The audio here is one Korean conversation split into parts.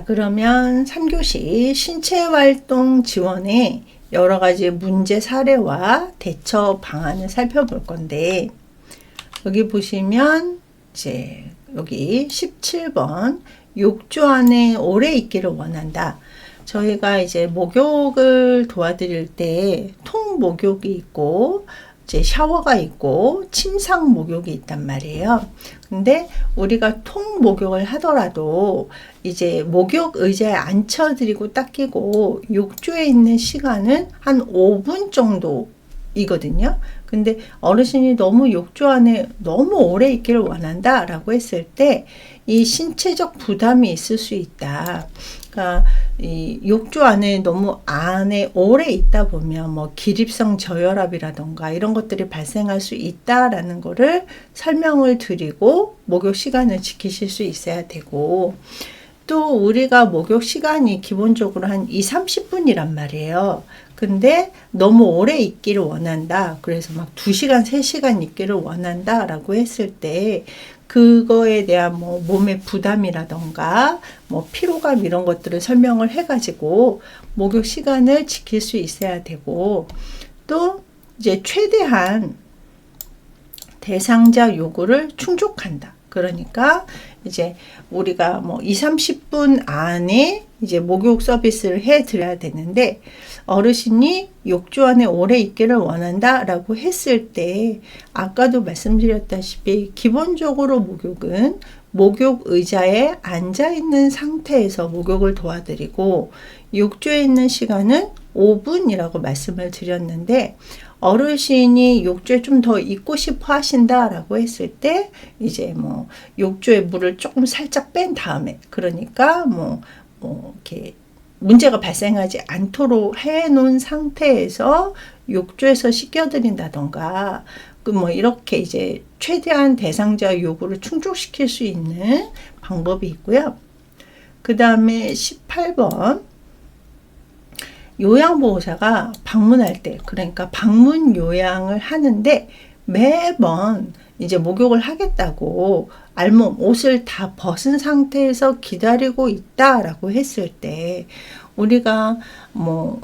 그러면 3교시 신체활동 지원의 여러 가지 문제 사례와 대처 방안을 살펴볼 건데, 여기 보시면 이제 여기 17번 욕조 안에 오래 있기를 원한다. 저희가 이제 목욕을 도와드릴 때 통목욕이 있고 이제 샤워가 있고 침상 목욕이 있단 말이에요. 근데 우리가 통 목욕을 하더라도 이제 목욕 의자에 앉혀드리고 닦이고 욕조에 있는 시간은 한 5분 정도이거든요. 근데 어르신이 너무 욕조 안에 너무 오래 있기를 원한다 라고 했을 때 이 신체적 부담이 있을 수 있다. 그러니까 이 욕조 안에 너무 안에 오래 있다 보면 뭐 기립성 저혈압이라던가 이런 것들이 발생할 수 있다라는 거를 설명을 드리고 목욕 시간을 지키실 수 있어야 되고, 또 우리가 목욕 시간이 기본적으로 한 2-30분이란 말이에요. 근데 너무 오래 있기를 원한다. 그래서 막 2시간, 3시간 있기를 원한다 라고 했을 때 그거에 대한 뭐 몸의 부담이라던가 뭐 피로감 이런 것들을 설명을 해가지고 목욕 시간을 지킬 수 있어야 되고, 또 이제 최대한 대상자 요구를 충족한다. 그러니까 이제 우리가 뭐 2-30분 안에 이제 목욕 서비스를 해 드려야 되는데, 어르신이 욕조 안에 오래 있기를 원한다 라고 했을 때 아까도 말씀드렸다시피 기본적으로 목욕은 목욕 의자에 앉아 있는 상태에서 목욕을 도와드리고 욕조에 있는 시간은 5분이라고 말씀을 드렸는데, 어르신이 욕조에 좀 더 있고 싶어 하신다 라고 했을 때 이제 뭐 욕조에 물을 조금 살짝 뺀 다음에, 그러니까 뭐 이렇게 문제가 발생하지 않도록 해 놓은 상태에서 욕조에서 씻겨드린다던가 그 뭐 이렇게 이제 최대한 대상자 요구를 충족시킬 수 있는 방법이 있고요. 그 다음에 18번 요양보호사가 방문할 때, 그러니까 방문 요양을 하는데 매번 이제 목욕을 하겠다고 알몸 옷을 다 벗은 상태에서 기다리고 있다라고 했을 때 우리가 뭐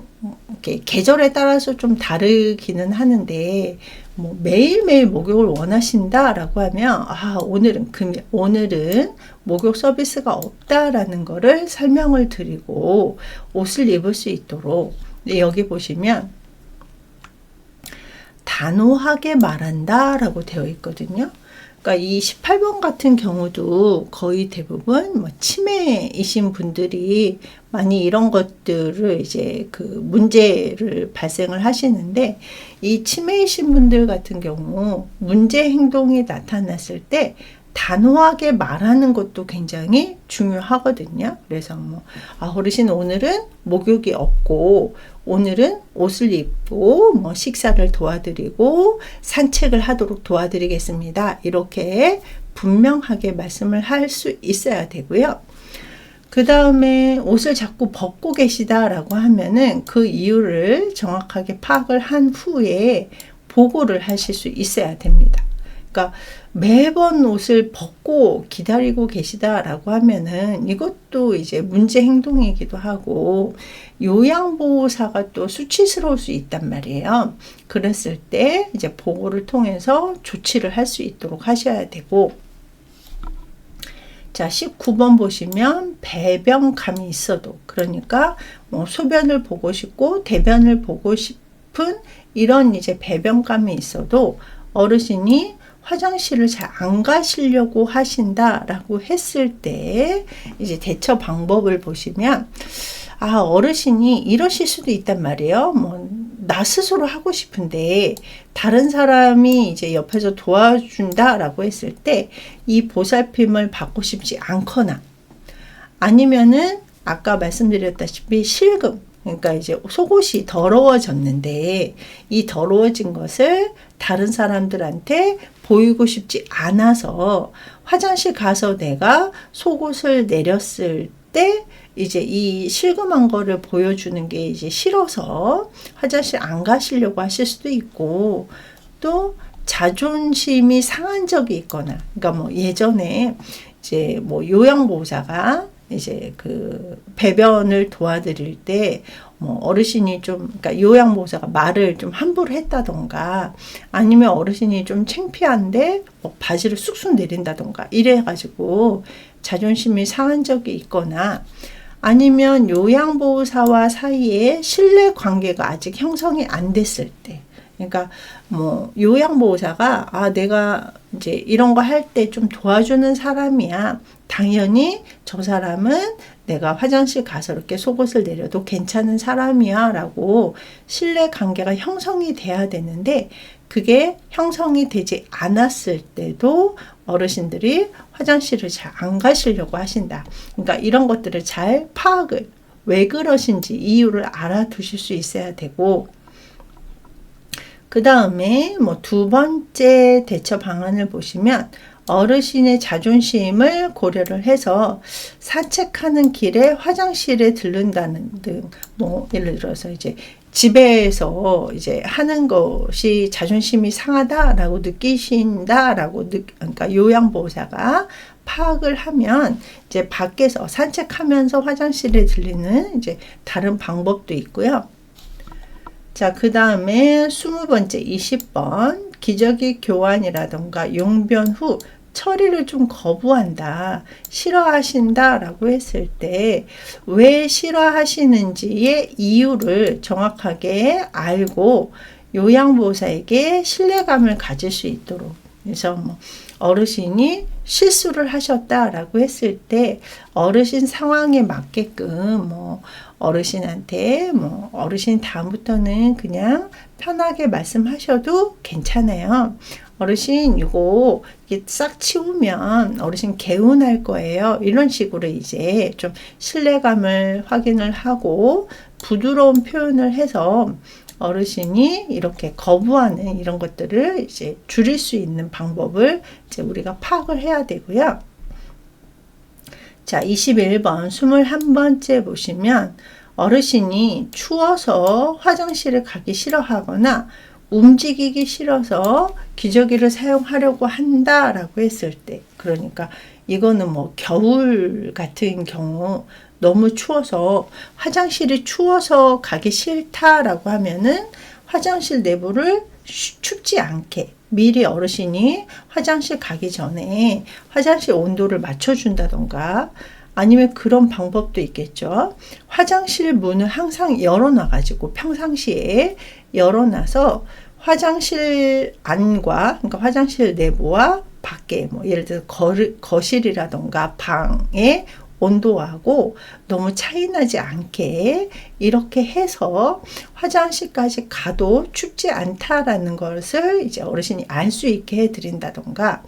이렇게 계절에 따라서 좀 다르기는 하는데 뭐 매일매일 목욕을 원하신다라고 하면 오늘은 목욕 서비스가 없다라는 거를 설명을 드리고 옷을 입을 수 있도록, 여기 보시면 단호하게 말한다 라고 되어 있거든요. 그러니까 이 18번 같은 경우도 거의 대부분 뭐 치매이신 분들이 많이 이런 것들을 이제 그 문제를 발생을 하시는데, 이 치매이신 분들 같은 경우 문제 행동이 나타났을 때 단호하게 말하는 것도 굉장히 중요하거든요. 그래서 뭐 어르신 오늘은 목욕이 없고 오늘은 옷을 입고 뭐 식사를 도와드리고 산책을 하도록 도와드리겠습니다. 이렇게 분명하게 말씀을 할 수 있어야 되고요. 그 다음에 옷을 자꾸 벗고 계시다라고 하면은 그 이유를 정확하게 파악을 한 후에 보고를 하실 수 있어야 됩니다. 그러니까 매번 옷을 벗고 기다리고 계시다라고 하면은 이것도 이제 문제 행동이기도 하고 요양보호사가 또 수치스러울 수 있단 말이에요. 그랬을 때 이제 보고를 통해서 조치를 할 수 있도록 하셔야 되고, 자 19번 보시면 배변감이 있어도, 그러니까 뭐 소변을 보고 싶고 대변을 보고 싶은 이런 이제 배변감이 있어도 어르신이 화장실을 잘 안 가시려고 하신다라고 했을 때 이제 대처 방법을 보시면 어르신이 이러실 수도 있단 말이에요. 뭐 나 스스로 하고 싶은데 다른 사람이 이제 옆에서 도와준다라고 했을 때 이 보살핌을 받고 싶지 않거나, 아니면은 아까 말씀드렸다시피 실금, 그러니까 이제 속옷이 더러워졌는데 이 더러워진 것을 다른 사람들한테 보이고 싶지 않아서 화장실 가서 내가 속옷을 내렸을 때 이제 이 실금한 거를 보여주는 게 이제 싫어서 화장실 안 가시려고 하실 수도 있고, 또 자존심이 상한 적이 있거나, 그러니까 뭐 예전에 이제 뭐 요양보호사가 이제 그 배변을 도와드릴 때 뭐 어르신이 좀, 그러니까 요양보호사가 말을 좀 함부로 했다던가, 아니면 어르신이 좀 창피한데 뭐 바지를 쑥쑥 내린다던가 이래가지고 자존심이 상한 적이 있거나, 아니면 요양보호사와 사이에 신뢰 관계가 아직 형성이 안 됐을 때, 그러니까 뭐 요양보호사가 내가 이제 이런 거 할 때 좀 도와주는 사람이야. 당연히 저 사람은 내가 화장실 가서 이렇게 속옷을 내려도 괜찮은 사람이야 라고 신뢰 관계가 형성이 돼야 되는데, 그게 형성이 되지 않았을 때도 어르신들이 화장실을 잘 안 가시려고 하신다. 그러니까 이런 것들을 잘 파악을, 왜 그러신지 이유를 알아두실 수 있어야 되고, 그 다음에 뭐 두 번째 대처 방안을 보시면, 어르신의 자존심을 고려를 해서 산책하는 길에 화장실에 들른다는 등, 뭐 예를 들어서 이제 집에서 이제 하는 것이 자존심이 상하다라고 느끼신다라고 그러니까 요양보호사가 파악을 하면 이제 밖에서 산책하면서 화장실에 들리는 이제 다른 방법도 있고요. 자, 그 다음에 20번째 20번 기저귀 교환이라던가 용변 후 처리를 좀 거부한다, 싫어하신다 라고 했을 때 왜 싫어하시는지의 이유를 정확하게 알고 요양보호사에게 신뢰감을 가질 수 있도록, 그래서 뭐 어르신이 실수를 하셨다라고 했을 때 어르신 상황에 맞게끔 뭐 어르신한테 뭐 어르신 다음부터는 그냥 편하게 말씀하셔도 괜찮아요. 어르신 이거 싹 치우면 어르신 개운할 거예요. 이런 식으로 이제 좀 신뢰감을 확인을 하고 부드러운 표현을 해서 어르신이 이렇게 거부하는 이런 것들을 이제 줄일 수 있는 방법을 이제 우리가 파악을 해야 되고요. 자, 21번 21번째 보시면 어르신이 추워서 화장실을 가기 싫어하거나 움직이기 싫어서 기저귀를 사용하려고 한다라고 했을 때, 그러니까 이거는 뭐 겨울 같은 경우 너무 추워서 화장실이 추워서 가기 싫다라고 하면은 화장실 내부를 춥지 않게 미리 어르신이 화장실 가기 전에 화장실 온도를 맞춰준다던가, 아니면 그런 방법도 있겠죠. 화장실 문을 항상 열어놔가지고 평상시에 열어놔서 화장실 안과, 그러니까 화장실 내부와 밖에 뭐 예를 들어 거실이라던가 방의 온도하고 너무 차이 나지 않게 이렇게 해서 화장실까지 가도 춥지 않다라는 것을 이제 어르신이 알 수 있게 해드린다던가,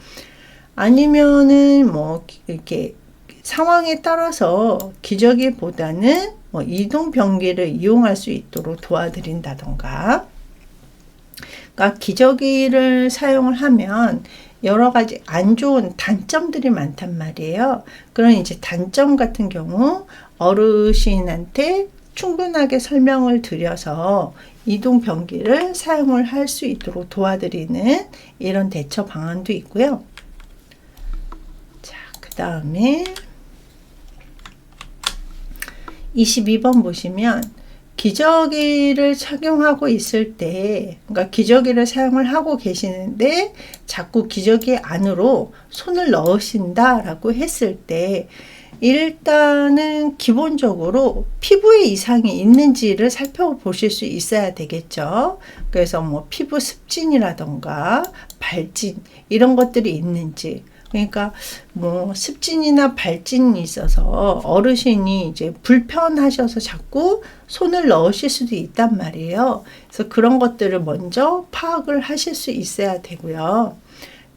아니면은 뭐 이렇게 상황에 따라서 기저귀보다는 뭐 이동 변기를 이용할 수 있도록 도와드린다던가. 그러니까 기저귀를 사용을 하면 여러 가지 안 좋은 단점들이 많단 말이에요. 그런 이제 단점 같은 경우 어르신한테 충분하게 설명을 드려서 이동 변기를 사용을 할 수 있도록 도와드리는 이런 대처 방안도 있고요. 자, 그 다음에 22번 보시면 기저귀를 착용하고 있을 때, 그러니까 기저귀를 사용을 하고 계시는데 자꾸 기저귀 안으로 손을 넣으신다라고 했을 때, 일단은 기본적으로 피부에 이상이 있는지를 살펴보실 수 있어야 되겠죠. 그래서 뭐 피부 습진이라던가 발진 이런 것들이 있는지, 그러니까 뭐 습진이나 발진이 있어서 어르신이 이제 불편하셔서 자꾸 손을 넣으실 수도 있단 말이에요. 그래서 그런 것들을 먼저 파악을 하실 수 있어야 되고요.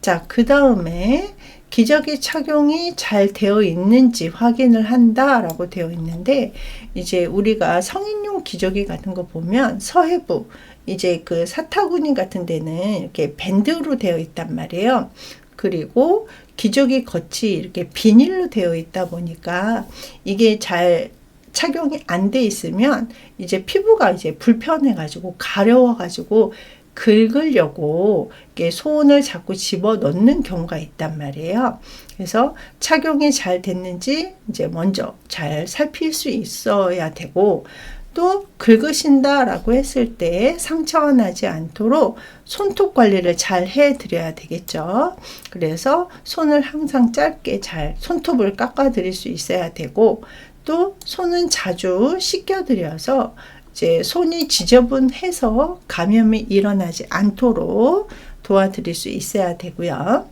자, 그 다음에 기저귀 착용이 잘 되어 있는지 확인을 한다라고 되어 있는데, 이제 우리가 성인용 기저귀 같은 거 보면 서해부 이제 그 사타구니 같은 데는 이렇게 밴드로 되어 있단 말이에요. 그리고 기저귀 겉이 이렇게 비닐로 되어 있다 보니까 이게 잘 착용이 안 돼 있으면 이제 피부가 이제 불편해 가지고 가려워 가지고 긁으려고 이렇게 손을 자꾸 집어 넣는 경우가 있단 말이에요. 그래서 착용이 잘 됐는지 이제 먼저 잘 살필 수 있어야 되고, 또 긁으신다라고 했을 때 상처가 나지 않도록 손톱 관리를 잘 해드려야 되겠죠. 그래서 손을 항상 짧게 잘 손톱을 깎아드릴 수 있어야 되고, 또 손은 자주 씻겨드려서 이제 손이 지저분해서 감염이 일어나지 않도록 도와드릴 수 있어야 되고요.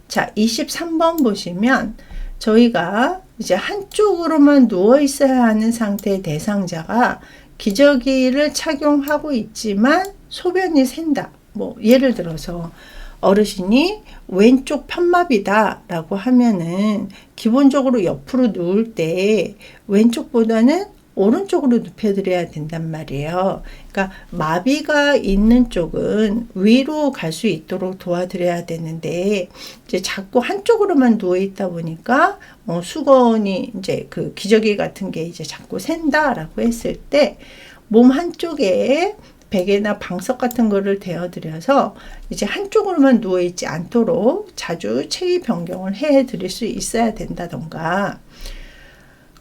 자, 23번 보시면 저희가 이제 한쪽으로만 누워 있어야 하는 상태의 대상자가 기저귀를 착용하고 있지만 소변이 샌다. 뭐 예를 들어서 어르신이 왼쪽 편마비다 라고 하면은 기본적으로 옆으로 누울 때 왼쪽보다는 오른쪽으로 눕혀드려야 된단 말이에요. 그러니까 마비가 있는 쪽은 위로 갈 수 있도록 도와드려야 되는데, 이제 자꾸 한쪽으로만 누워 있다 보니까 수건이 이제 그 기저귀 같은 게 이제 자꾸 샌다라고 했을 때 몸 한쪽에 베개나 방석 같은 거를 대어드려서 이제 한쪽으로만 누워 있지 않도록 자주 체위 변경을 해 드릴 수 있어야 된다던가,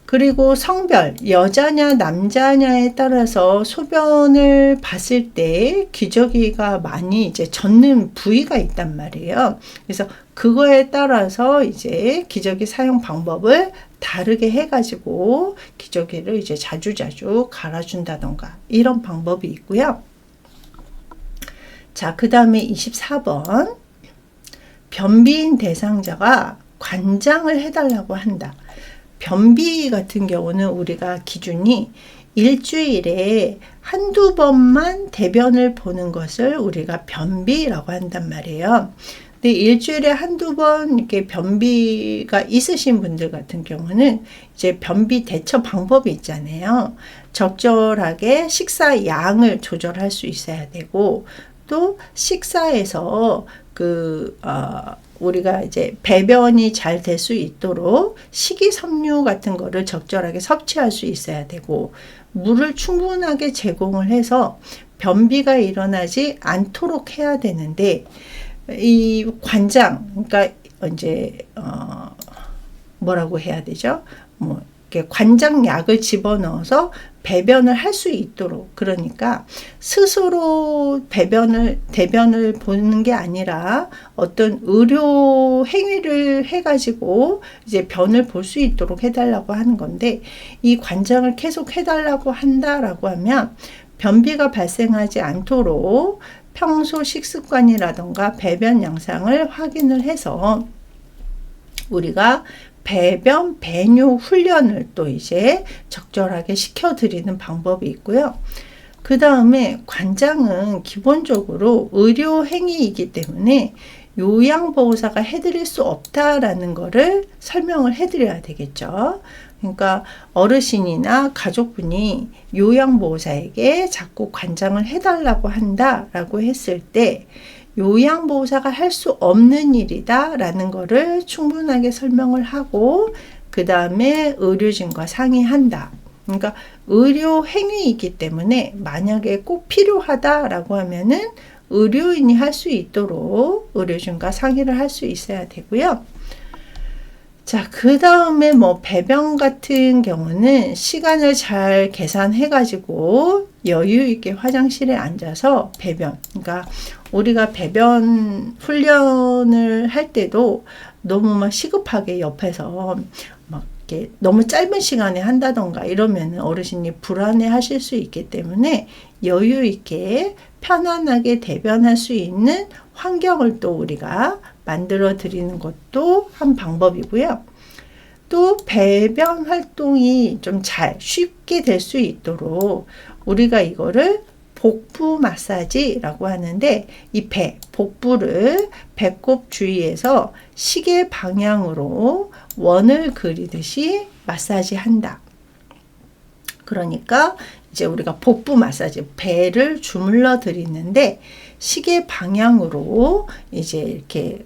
그리고 성별, 여자냐 남자냐에 따라서 소변을 봤을 때 기저귀가 많이 이제 젖는 부위가 있단 말이에요. 그래서 그거에 따라서 이제 기저귀 사용 방법을 다르게 해가지고 기저귀를 이제 자주자주 갈아준다던가 이런 방법이 있고요. 자, 그 다음에 24번. 변비인 대상자가 관장을 해달라고 한다. 변비 같은 경우는 우리가 기준이 일주일에 한두 번만 대변을 보는 것을 우리가 변비라고 한단 말이에요. 근데 일주일에 한두 번 이렇게 변비가 있으신 분들 같은 경우는 이제 변비 대처 방법이 있잖아요. 적절하게 식사 양을 조절할 수 있어야 되고, 또 식사에서 우리가 이제 배변이 잘 될 수 있도록 식이섬유 같은 거를 적절하게 섭취할 수 있어야 되고, 물을 충분하게 제공을 해서 변비가 일어나지 않도록 해야 되는데, 이 관장, 그러니까 이제 뭐라고 해야 되죠? 뭐 이렇게 관장약을 집어넣어서 배변을 할 수 있도록, 그러니까 스스로 대변을 보는 게 아니라 어떤 의료 행위를 해가지고 이제 변을 볼 수 있도록 해달라고 하는 건데, 이 관장을 계속 해달라고 한다라고 하면 변비가 발생하지 않도록 평소 식습관이라던가 배변 양상을 확인을 해서 우리가 배변 배뇨 훈련을 또 이제 적절하게 시켜드리는 방법이 있고요. 그 다음에 관장은 기본적으로 의료 행위이기 때문에 요양보호사가 해드릴 수 없다라는 거를 설명을 해드려야 되겠죠. 그러니까 어르신이나 가족분이 요양보호사에게 자꾸 관장을 해달라고 한다라고 했을 때 요양보호사가 할 수 없는 일이다 라는 거를 충분하게 설명을 하고, 그 다음에 의료진과 상의한다. 그러니까 의료 행위이기 때문에 만약에 꼭 필요하다라고 하면은 의료인이 할 수 있도록 의료진과 상의를 할 수 있어야 되고요. 자, 그 다음에 뭐 배변 같은 경우는 시간을 잘 계산해 가지고 여유 있게 화장실에 앉아서 배변, 그러니까 우리가 배변 훈련을 할 때도 너무 막 시급하게 옆에서 막 이렇게 너무 짧은 시간에 한다던가 이러면 어르신이 불안해 하실 수 있기 때문에 여유 있게 편안하게 대변할 수 있는 환경을 또 우리가 만들어 드리는 것도 한 방법이고요. 또 배변 활동이 좀 잘 쉽게 될 수 있도록 우리가 이거를 복부 마사지라고 하는데, 이 복부를 배꼽 주위에서 시계 방향으로 원을 그리듯이 마사지 한다. 그러니까 이제 우리가 복부 마사지, 배를 주물러 드리는데 시계 방향으로 이제 이렇게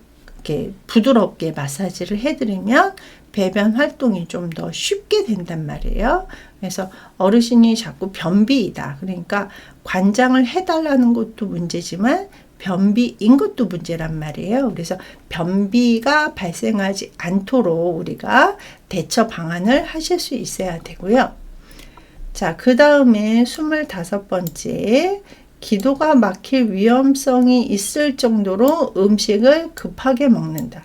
부드럽게 마사지를 해드리면 배변 활동이 좀 더 쉽게 된단 말이에요. 그래서 어르신이 자꾸 변비이다. 그러니까 관장을 해달라는 것도 문제지만 변비인 것도 문제란 말이에요. 그래서 변비가 발생하지 않도록 우리가 대처 방안을 하실 수 있어야 되고요. 자, 그 다음에 25번째, 기도가 막힐 위험성이 있을 정도로 음식을 급하게 먹는다.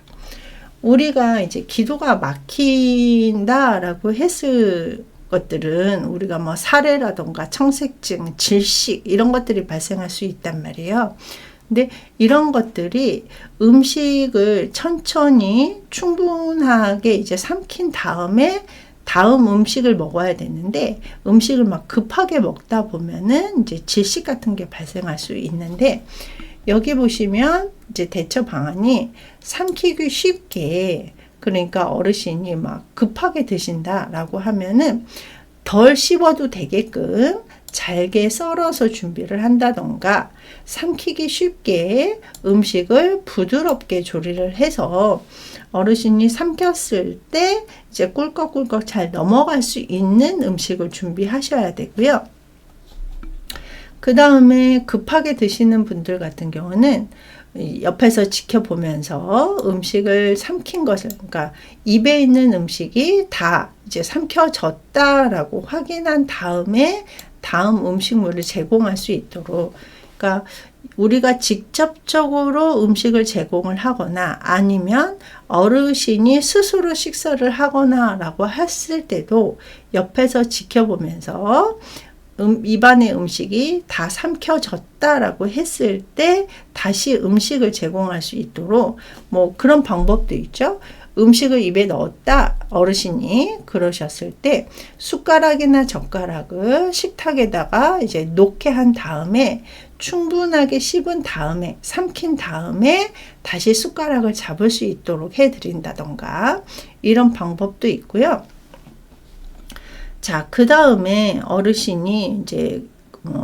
우리가 이제 기도가 막힌다라고 했을 것들은 우리가 뭐 사례라던가 청색증, 질식 이런 것들이 발생할 수 있단 말이에요. 근데 이런 것들이 음식을 천천히 충분하게 이제 삼킨 다음에 다음 음식을 먹어야 되는데 음식을 막 급하게 먹다 보면은 이제 질식 같은 게 발생할 수 있는데 여기 보시면 이제 대처 방안이 삼키기 쉽게 그러니까 어르신이 막 급하게 드신다라고 하면은 덜 씹어도 되게끔 잘게 썰어서 준비를 한다던가 삼키기 쉽게 음식을 부드럽게 조리를 해서 어르신이 삼켰을 때 이제 꿀꺽꿀꺽 잘 넘어갈 수 있는 음식을 준비하셔야 되고요. 그 다음에 급하게 드시는 분들 같은 경우는 옆에서 지켜보면서 음식을 삼킨 것을, 그러니까 입에 있는 음식이 다 이제 삼켜졌다라고 확인한 다음에 다음 음식물을 제공할 수 있도록, 그러니까 우리가 직접적으로 음식을 제공을 하거나 아니면 어르신이 스스로 식사를 하거나 라고 했을 때도 옆에서 지켜보면서 입안의 음식이 다 삼켜졌다라고 했을 때 다시 음식을 제공할 수 있도록 뭐 그런 방법도 있죠. 음식을 입에 넣었다 어르신이 그러셨을 때 숟가락이나 젓가락을 식탁에다가 이제 놓게 한 다음에 충분하게 씹은 다음에 삼킨 다음에 다시 숟가락을 잡을 수 있도록 해드린다던가 이런 방법도 있고요. 자, 그 다음에 어르신이 이제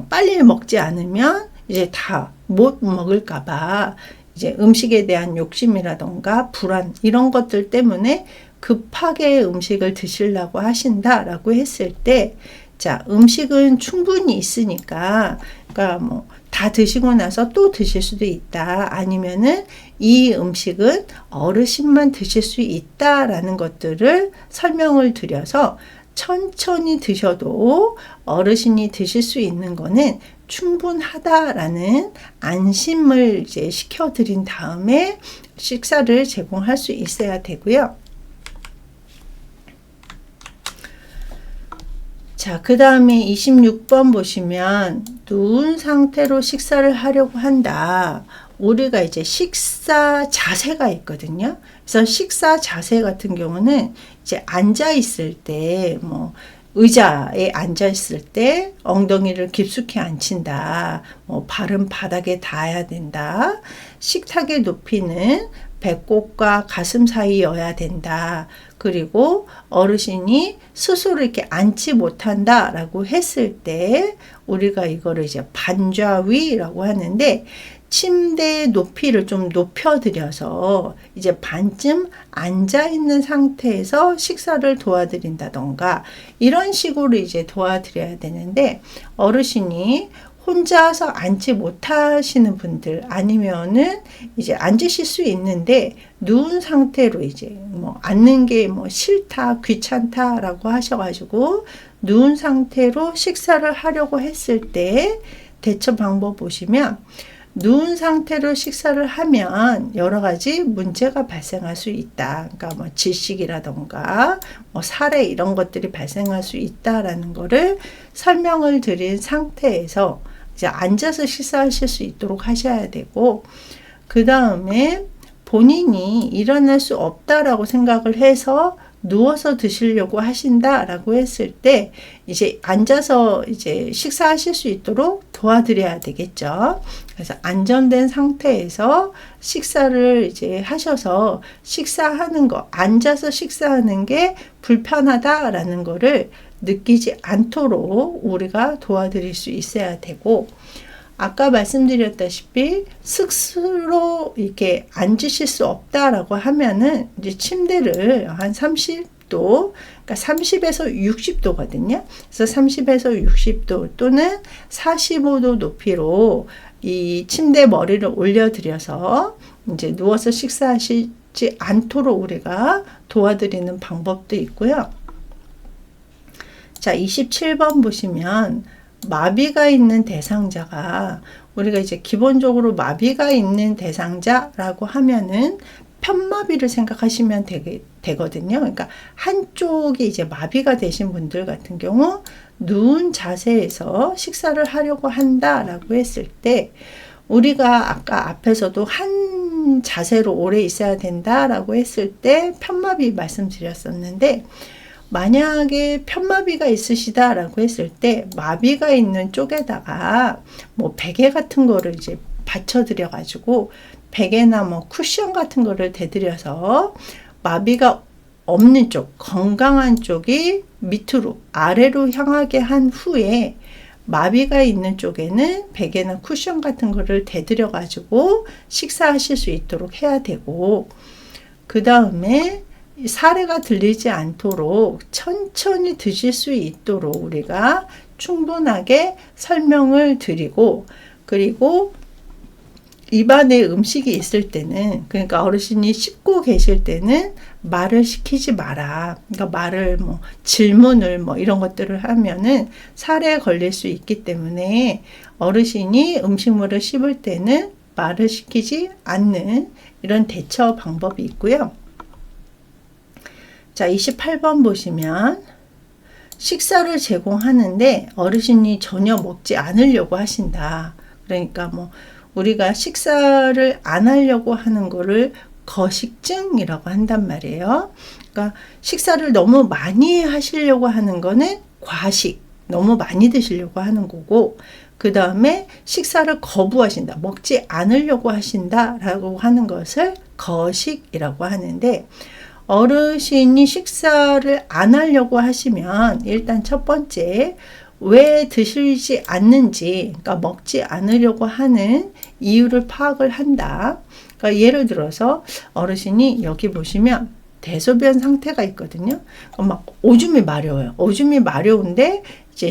빨리 먹지 않으면 이제 다 못 먹을까봐 이제 음식에 대한 욕심이라던가 불안 이런 것들 때문에 급하게 음식을 드시려고 하신다라고 했을 때, 자, 음식은 충분히 있으니까, 그러니까 뭐 다 드시고 나서 또 드실 수도 있다. 아니면은 이 음식은 어르신만 드실 수 있다라는 것들을 설명을 드려서 천천히 드셔도 어르신이 드실 수 있는 거는 충분하다라는 안심을 이제 시켜드린 다음에 식사를 제공할 수 있어야 되고요. 자, 그 다음에 26번 보시면 누운 상태로 식사를 하려고 한다. 우리가 이제 식사 자세가 있거든요. 그래서 식사 자세 같은 경우는 이제 앉아 있을 때 뭐 의자에 앉아 있을 때 엉덩이를 깊숙이 앉힌다. 뭐 발은 바닥에 닿아야 된다. 식탁의 높이는 배꼽과 가슴 사이여야 된다. 그리고 어르신이 스스로 이렇게 앉지 못한다라고 했을 때 우리가 이거를 이제 반좌위라고 하는데 침대의 높이를 좀 높여드려서 이제 반쯤 앉아있는 상태에서 식사를 도와드린다던가 이런 식으로 이제 도와드려야 되는데 어르신이 혼자서 앉지 못하시는 분들 아니면은 이제 앉으실 수 있는데 누운 상태로 이제 뭐 앉는 게 뭐 싫다 귀찮다라고 하셔가지고 누운 상태로 식사를 하려고 했을 때 대처 방법 보시면 누운 상태로 식사를 하면 여러 가지 문제가 발생할 수 있다. 그러니까 뭐 질식이라던가 뭐 사례 이런 것들이 발생할 수 있다라는 거를 설명을 드린 상태에서 이제 앉아서 식사하실 수 있도록 하셔야 되고, 그 다음에 본인이 일어날 수 없다라고 생각을 해서 누워서 드시려고 하신다라고 했을 때 이제 앉아서 이제 식사하실 수 있도록 도와드려야 되겠죠. 그래서 안전된 상태에서 식사를 이제 하셔서 식사하는 거, 앉아서 식사하는 게 불편하다라는 거를 느끼지 않도록 우리가 도와드릴 수 있어야 되고, 아까 말씀드렸다시피 스스로 이렇게 앉으실 수 없다라고 하면은 이제 침대를 한 30도, 그러니까 30에서 60도거든요. 그래서 30에서 60도 또는 45도 높이로 이 침대 머리를 올려드려서 이제 누워서 식사하시지 않도록 우리가 도와드리는 방법도 있고요. 자, 27번 보시면 마비가 있는 대상자가, 우리가 이제 기본적으로 마비가 있는 대상자라고 하면은 편마비를 생각하시면 되거든요. 그러니까 한쪽이 이제 마비가 되신 분들 같은 경우 누운 자세에서 식사를 하려고 한다라고 했을 때, 우리가 아까 앞에서도 한 자세로 오래 있어야 된다라고 했을 때 편마비 말씀드렸었는데, 만약에 편마비가 있으시다라고 했을 때 마비가 있는 쪽에다가 뭐 베개 같은 거를 이제 받쳐드려 가지고 베개나 뭐 쿠션 같은 거를 대드려서 마비가 없는 쪽, 건강한 쪽이 밑으로 아래로 향하게 한 후에 마비가 있는 쪽에는 베개나 쿠션 같은 거를 대드려 가지고 식사하실 수 있도록 해야 되고, 그 다음에 사례가 들리지 않도록 천천히 드실 수 있도록 우리가 충분하게 설명을 드리고, 그리고 입안에 음식이 있을 때는, 그러니까 어르신이 씹고 계실 때는 말을 시키지 마라. 그러니까 말을 뭐 질문을 뭐 이런 것들을 하면은 살에 걸릴 수 있기 때문에 어르신이 음식물을 씹을 때는 말을 시키지 않는 이런 대처 방법이 있고요. 자, 28번 보시면 식사를 제공하는데 어르신이 전혀 먹지 않으려고 하신다. 그러니까 뭐 우리가 식사를 안 하려고 하는 거를 거식증이라고 한단 말이에요. 그러니까 식사를 너무 많이 하시려고 하는 거는 과식, 너무 많이 드시려고 하는 거고, 그 다음에 식사를 거부하신다, 먹지 않으려고 하신다라고 하는 것을 거식이라고 하는데, 어르신이 식사를 안 하려고 하시면 일단 첫 번째, 왜 드시지 않는지, 그러니까 먹지 않으려고 하는 이유를 파악을 한다. 그러니까 예를 들어서 어르신이 여기 보시면 대소변 상태가 있거든요. 막 오줌이 마려워요. 오줌이 마려운데 이제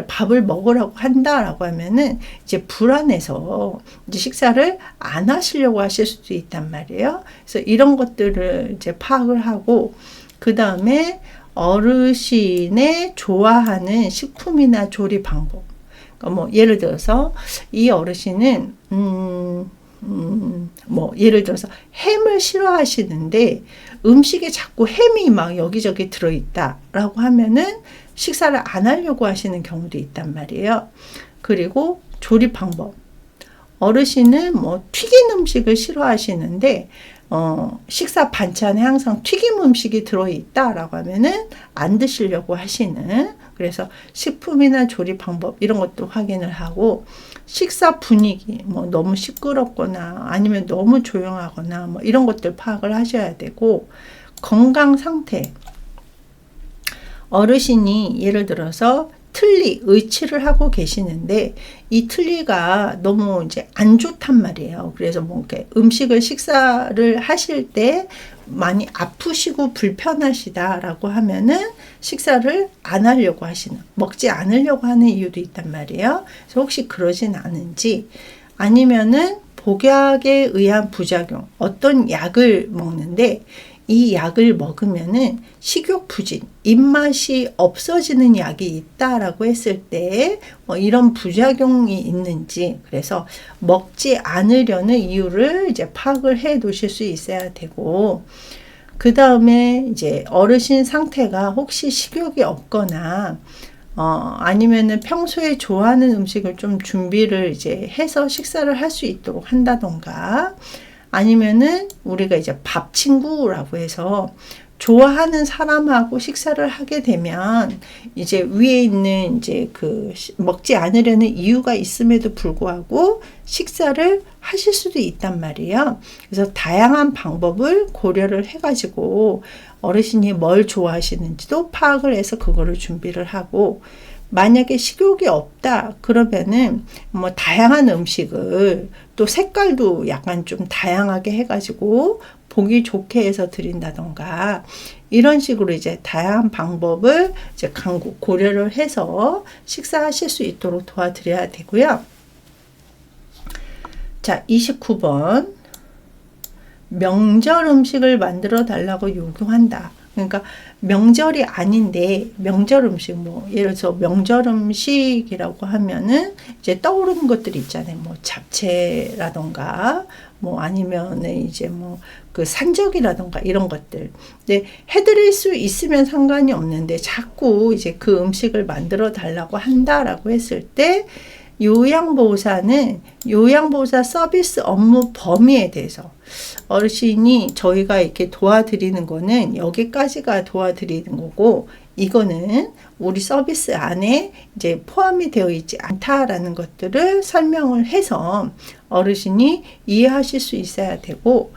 밥을 먹으라고 한다라고 하면은 이제 불안해서 이제 식사를 안 하시려고 하실 수도 있단 말이에요. 그래서 이런 것들을 이제 파악을 하고, 그 다음에 어르신의 좋아하는 식품이나 조리 방법. 그러니까 뭐 예를 들어서 이 어르신은 뭐 예를 들어서 햄을 싫어하시는데 음식에 자꾸 햄이 막 여기저기 들어있다라고 하면은 식사를 안 하려고 하시는 경우도 있단 말이에요. 그리고 조리 방법. 어르신은 뭐 튀긴 음식을 싫어하시는데 식사 반찬에 항상 튀김 음식이 들어있다라고 하면은 안 드시려고 하시는, 그래서 식품이나 조리 방법 이런 것도 확인을 하고, 식사 분위기, 뭐 너무 시끄럽거나 아니면 너무 조용하거나 뭐 이런 것들 파악을 하셔야 되고, 건강 상태. 어르신이 예를 들어서 의치를 하고 계시는데 이 틀니가 너무 이제 안 좋단 말이에요. 그래서 뭐 이렇게 식사를 하실 때 많이 아프시고 불편하시다라고 하면은 식사를 안 하려고 먹지 않으려고 하는 이유도 있단 말이에요. 그래서 혹시 그러진 않은지, 아니면은 복약에 의한 부작용, 어떤 약을 먹는데 이 약을 먹으면은 식욕 부진, 입맛이 없어지는 약이 있다라고 했을 때 이런 부작용이 있는지, 그래서 먹지 않으려는 이유를 이제 파악을 해 놓으실 수 있어야 되고, 그 다음에 이제 어르신 상태가 혹시 식욕이 없거나 아니면은 평소에 좋아하는 음식을 좀 준비를 이제 해서 식사를 할 수 있도록 한다던가, 아니면은 우리가 이제 밥 친구라고 해서 좋아하는 사람하고 식사를 하게 되면 이제 위에 있는 이제 먹지 않으려는 이유가 있음에도 불구하고 식사를 하실 수도 있단 말이에요. 그래서 다양한 방법을 고려를 해가지고 어르신이 뭘 좋아하시는지도 파악을 해서 그거를 준비를 하고, 만약에 식욕이 없다 그러면은 뭐 다양한 음식을 또 색깔도 약간 좀 다양하게 해가지고 보기 좋게 해서 드린다던가, 이런 식으로 이제 다양한 방법을 이제 고려를 해서 식사하실 수 있도록 도와드려야 되고요. 자, 29번. 명절 음식을 만들어 달라고 요구한다. 그러니까 명절이 아닌데 명절 음식, 뭐 예를 들어서 명절 음식이라고 하면은 이제 떠오르는 것들이 있잖아요. 뭐 잡채라던가 뭐 아니면은 이제 뭐 산적이라던가 이런 것들. 근데 해드릴 수 있으면 상관이 없는데 자꾸 이제 그 음식을 만들어 달라고 한다라고 했을 때, 요양보호사는 요양보호사 서비스 업무 범위에 대해서 어르신이 저희가 이렇게 도와드리는 거는 여기까지가 도와드리는 거고, 이거는 우리 서비스 안에 이제 포함이 되어 있지 않다라는 것들을 설명을 해서 어르신이 이해하실 수 있어야 되고,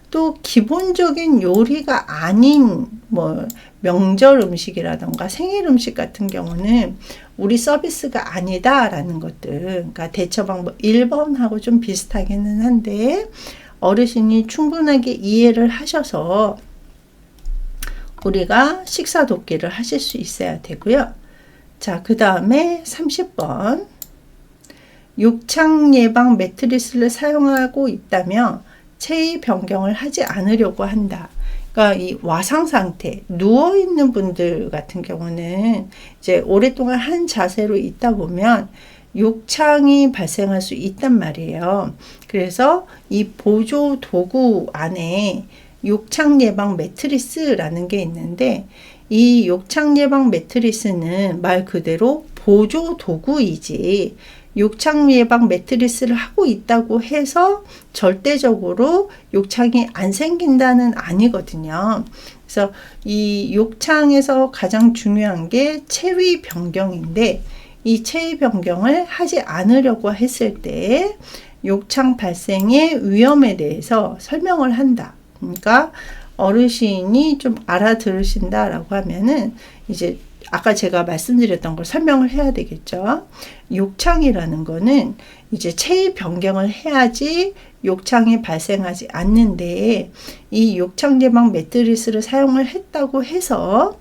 또 기본적인 요리가 아닌 뭐 명절 음식이라던가 생일 음식 같은 경우는 우리 서비스가 아니다라는 것들, 그러니까 대처 방법 1번하고 좀 비슷하기는 한데 어르신이 충분하게 이해를 하셔서 우리가 식사 돕기를 하실 수 있어야 되고요. 자, 그 다음에 30번. 욕창 예방 매트리스를 사용하고 있다며 체위 변경을 하지 않으려고 한다. 그러니까 이 와상 상태, 누워 있는 분들 같은 경우는 이제 오랫동안 한 자세로 있다 보면 욕창이 발생할 수 있단 말이에요. 그래서 이 보조 도구 안에 욕창 예방 매트리스라는 게 있는데, 이 욕창 예방 매트리스는 말 그대로 보조 도구이지 욕창 예방 매트리스를 하고 있다고 해서 절대적으로 욕창이 안 생긴다는 아니거든요. 그래서 이 욕창에서 가장 중요한 게 체위 변경인데, 이 체위 변경을 하지 않으려고 했을 때 욕창 발생의 위험에 대해서 설명을 한다. 그러니까 어르신이 좀 알아들으신다라고 하면은 이제 아까 제가 말씀드렸던 걸 설명을 해야 되겠죠. 욕창이라는 거는 이제 체위 변경을 해야지 욕창이 발생하지 않는데, 이 욕창 예방 매트리스를 사용을 했다고 해서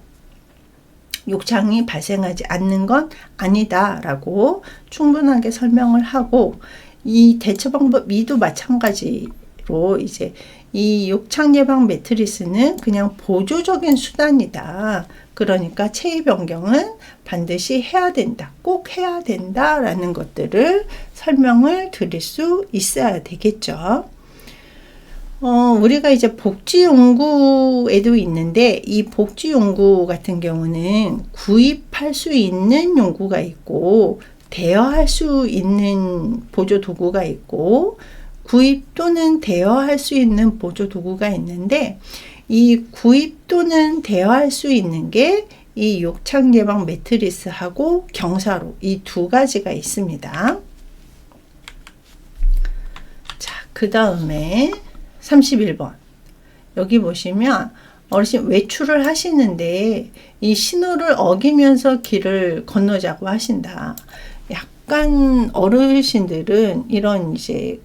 욕창이 발생하지 않는 건 아니다라고 충분하게 설명을 하고, 이 대처 방법 2도 마찬가지로 이제 이 욕창 예방 매트리스는 그냥 보조적인 수단이다. 그러니까 체위 변경은 반드시 해야 된다. 꼭 해야 된다라는 것들을 설명을 드릴 수 있어야 되겠죠. 우리가 이제 복지용구에도 있는데, 이 복지용구 같은 경우는 구입할 수 있는 용구가 있고 대여할 수 있는 보조도구가 있고 구입 또는 대여할 수 있는 보조도구가 있는데, 이 구입 또는 대여할 수 있는 게 이 욕창 예방 매트리스하고 경사로 이 두 가지가 있습니다. 자, 그 다음에 31번. 여기 보시면 어르신 외출을 하시는데 이 신호를 어기면서 길을 건너자고 하신다. 약간 어르신들은 이런 이제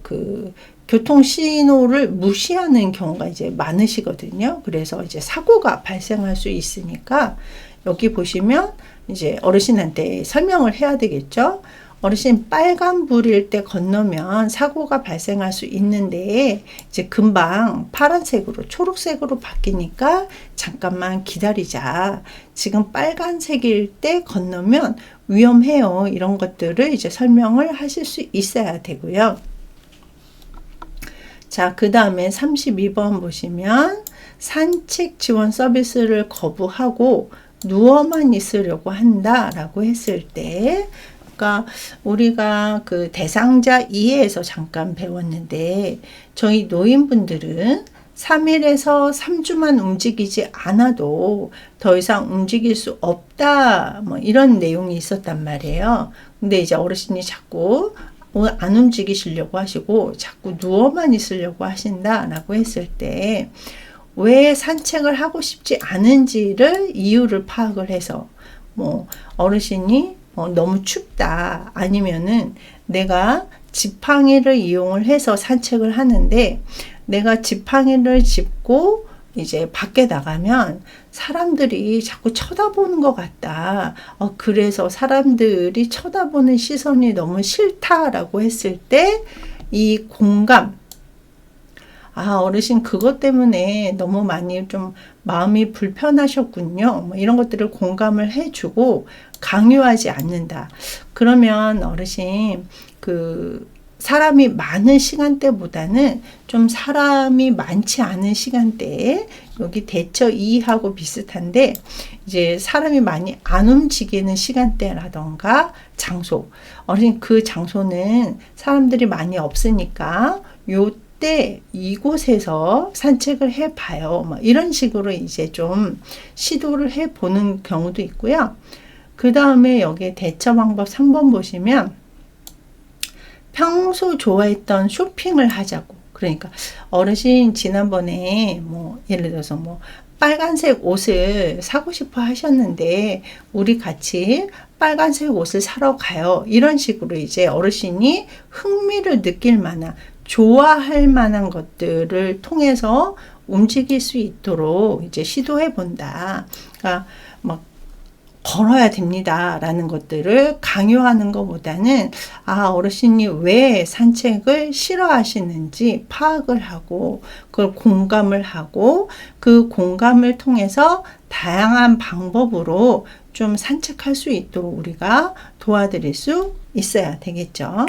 교통 신호를 무시하는 경우가 이제 많으시거든요. 그래서 이제 사고가 발생할 수 있으니까 여기 보시면 이제 어르신한테 설명을 해야 되겠죠. 어르신 빨간불일 때 건너면 사고가 발생할 수 있는데 이제 금방 파란색으로 초록색으로 바뀌니까 잠깐만 기다리자. 지금 빨간색일 때 건너면 위험해요. 이런 것들을 이제 설명을 하실 수 있어야 되고요. 자, 그 다음에 32번 보시면 산책 지원 서비스를 거부하고 누워만 있으려고 한다라고 했을 때, 그러니까 우리가 대상자 2에서 잠깐 배웠는데, 저희 노인분들은 3일에서 3주만 움직이지 않아도 더 이상 움직일 수 없다. 뭐 이런 내용이 있었단 말이에요. 근데 이제 어르신이 자꾸 안 움직이시려고 하시고 자꾸 누워만 있으려고 하신다라고 했을 때 왜 산책을 하고 싶지 않은지를 이유를 파악을 해서 뭐 어르신이 너무 춥다 아니면은 내가 지팡이를 이용을 해서 산책을 하는데 내가 지팡이를 짚고 이제 밖에 나가면 사람들이 자꾸 쳐다보는 것 같다. 그래서 사람들이 쳐다보는 시선이 너무 싫다라고 했을 때 이 공감, 어르신 그것 때문에 너무 많이 좀 마음이 불편하셨군요. 뭐 이런 것들을 공감을 해주고 강요하지 않는다. 그러면 어르신 사람이 많은 시간대보다는 좀 사람이 많지 않은 시간대에 여기 대처 2하고 비슷한데 이제 사람이 많이 안 움직이는 시간대라던가 장소, 어르신 그 장소는 사람들이 많이 없으니까 요때 이곳에서 산책을 해봐요. 뭐 이런 식으로 이제 좀 시도를 해보는 경우도 있고요. 그 다음에 여기 대처 방법 3번 보시면 평소 좋아했던 쇼핑을 하자고. 그러니까 어르신 지난번에 뭐 예를 들어서 뭐 빨간색 옷을 사고 싶어 하셨는데 우리 같이 빨간색 옷을 사러 가요. 이런 식으로 이제 어르신이 흥미를 느낄 만한 좋아할 만한 것들을 통해서 움직일 수 있도록 이제 시도해 본다. 그러니까 막 걸어야 됩니다 라는 것들을 강요하는 것보다는 어르신이 왜 산책을 싫어하시는지 파악을 하고 그걸 공감을 하고 그 공감을 통해서 다양한 방법으로 좀 산책할 수 있도록 우리가 도와드릴 수 있어야 되겠죠.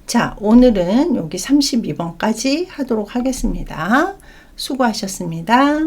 자, 오늘은 여기 32번까지 하도록 하겠습니다. 수고하셨습니다.